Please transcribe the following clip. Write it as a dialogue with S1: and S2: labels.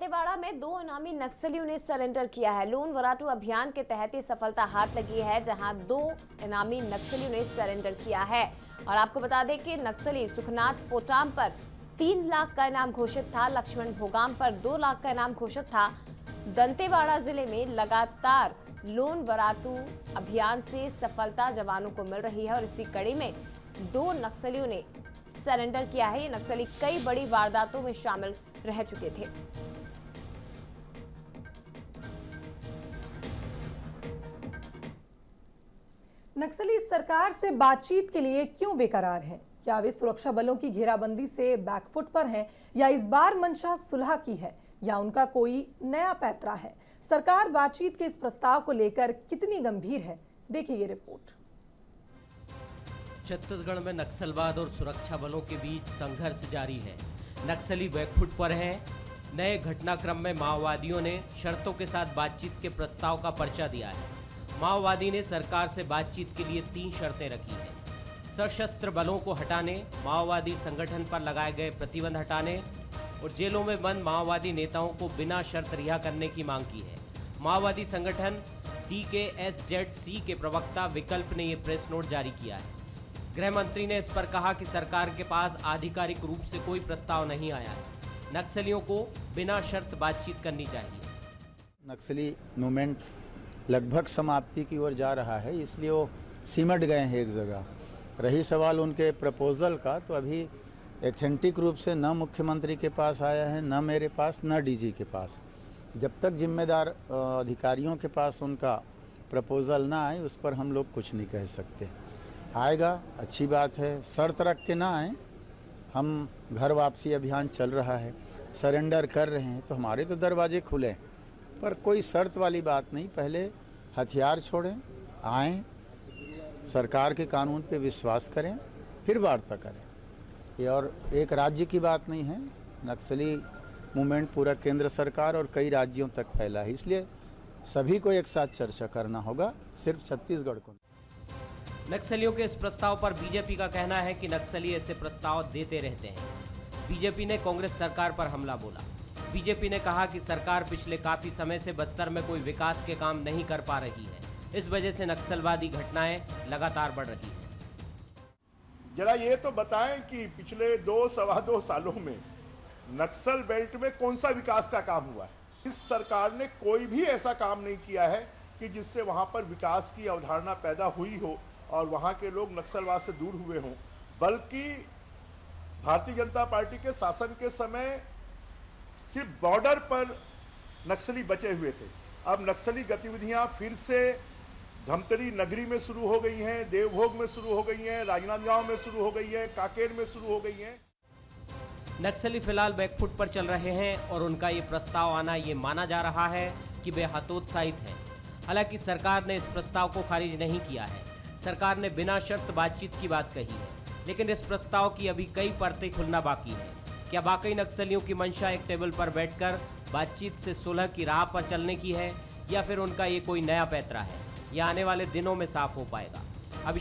S1: दंतेवाड़ा में 2 इनामी नक्सलियों ने सरेंडर किया है। लोन वराटू अभियान के तहत ये सफलता हाथ लगी है, जहां 2 इनामी नक्सलियों ने सरेंडर किया है। और आपको बता दें कि नक्सली सुखनाथ पोटाम पर 3 लाख का इनाम घोषित था, लक्ष्मण भोगाम पर 2 लाख का इनाम घोषित था। दंतेवाड़ा जिले में लगातार लोन वराटू अभियान से सफलता जवानों को मिल रही है और इसी कड़ी में 2 नक्सलियों ने सरेंडर किया है। ये नक्सली कई बड़ी वारदातों में शामिल रह चुके थे।
S2: नक्सली सरकार से बातचीत के लिए क्यों बेकरार हैं? क्या वे सुरक्षा बलों की घेराबंदी से बैकफुट पर हैं, या इस बार मंशा सुलह की है, या उनका कोई नया पैतरा है? सरकार बातचीत के इस प्रस्ताव को लेकर कितनी गंभीर है, देखिए ये रिपोर्ट।
S3: छत्तीसगढ़ में नक्सलवाद और सुरक्षा बलों के बीच संघर्ष जारी है। नक्सली बैकफुट पर हैं। नए घटनाक्रम में माओवादियों ने शर्तों के साथ बातचीत के प्रस्ताव का पर्चा दिया है। माओवादी ने सरकार से बातचीत के लिए 3 शर्तें रखी हैं। सशस्त्र बलों को हटाने, माओवादी संगठन पर लगाए गए प्रतिबंध हटाने और जेलों में बंद माओवादी नेताओं को बिना शर्त रिहा करने की मांग की है। माओवादी संगठन TKSZC के प्रवक्ता विकल्प ने यह प्रेस नोट जारी किया है। गृह मंत्री ने इस पर कहा कि सरकार के पास आधिकारिक रूप से कोई प्रस्ताव नहीं आया है। नक्सलियों को बिना शर्त बातचीत करनी चाहिए।
S4: नक्सली मूवमेंट लगभग समाप्ति की ओर जा रहा है, इसलिए वो सिमट गए हैं एक जगह। रही सवाल उनके प्रपोजल का, तो अभी एथेंटिक रूप से न मुख्यमंत्री के पास आया है, न मेरे पास, न DG के पास। जब तक जिम्मेदार अधिकारियों के पास उनका प्रपोजल ना आए, उस पर हम लोग कुछ नहीं कह सकते। आएगा, अच्छी बात है। शर्त रख के ना आए। हम घर वापसी अभियान चल रहा है, सरेंडर कर रहे हैं, तो हमारे तो दरवाजे खुले, पर कोई शर्त वाली बात नहीं। पहले हथियार छोड़ें, आएँ, सरकार के कानून पे विश्वास करें, फिर वार्ता करें। ये और एक राज्य की बात नहीं है। नक्सली मूवमेंट पूरा केंद्र सरकार और कई राज्यों तक फैला है, इसलिए सभी को एक साथ चर्चा करना होगा, सिर्फ छत्तीसगढ़ को।
S3: नक्सलियों के इस प्रस्ताव पर बीजेपी का कहना है कि नक्सली ऐसे प्रस्ताव देते रहते हैं। बीजेपी ने कांग्रेस सरकार पर हमला बोला। बीजेपी ने कहा कि सरकार पिछले काफी समय से बस्तर में कोई विकास के काम नहीं कर पा रही है, इस वजह से नक्सलवादी घटनाएं लगातार बढ़ रही हैं।
S5: जरा ये तो बताएं कि पिछले 2-2.25 सालों में नक्सल बेल्ट में कौन सा विकास का काम हुआ है? इस सरकार ने कोई भी ऐसा काम नहीं किया है कि जिससे वहां पर विकास की अवधारणा पैदा हुई हो और वहां के लोग नक्सलवाद से दूर हुए हों। बल्कि भारतीय जनता पार्टी के शासन के समय सिर्फ बॉर्डर पर नक्सली बचे हुए थे। अब नक्सली गतिविधियां फिर से धमतरी नगरी में शुरू हो गई हैं, देवभोग में शुरू हो गई हैं, राजनांदगांव में शुरू हो गई है, कांकेर में शुरू हो गई हैं।
S3: नक्सली फिलहाल बैकफुट पर चल रहे हैं और उनका ये प्रस्ताव आना ये माना जा रहा है कि वे हतोत्साहित हैं। हालांकि सरकार ने इस प्रस्ताव को खारिज नहीं किया है। सरकार ने बिना शर्त बातचीत की बात कही है, लेकिन इस प्रस्ताव की अभी कई परतें खुलना बाकी है। क्या वाकई नक्सलियों की मंशा एक टेबल पर बैठकर बातचीत से सुलह की राह पर चलने की है, या फिर उनका ये कोई नया पैतरा है? यह आने वाले दिनों में साफ हो पाएगा। अभिषेक